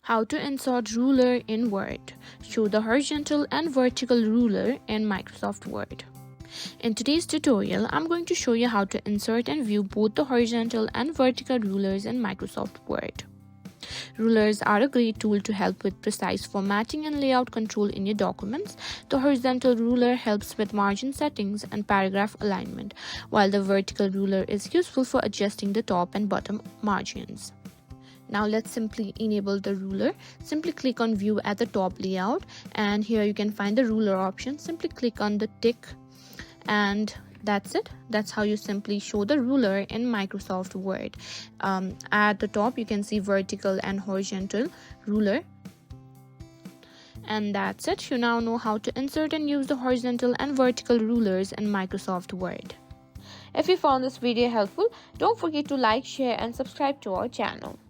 How to insert ruler in Word. Show the horizontal and vertical ruler in Microsoft Word. In today's tutorial, I'm going to show you how to insert and view both the horizontal and vertical rulers in Microsoft Word. Rulers are a great tool to help with precise formatting and layout control in your documents. The horizontal ruler helps with margin settings and paragraph alignment, while the vertical ruler is useful for adjusting the top and bottom margins. Now let's simply enable the ruler. Simply click on view at the top layout, and here you can find the ruler option. Simply click on the tick, and that's it. That's how you simply show the ruler in Microsoft Word. At the top you can see vertical and horizontal ruler, and that's it. You now know how to insert and use the horizontal and vertical rulers in Microsoft Word. If you found this video helpful, don't forget to like, share and subscribe to our channel.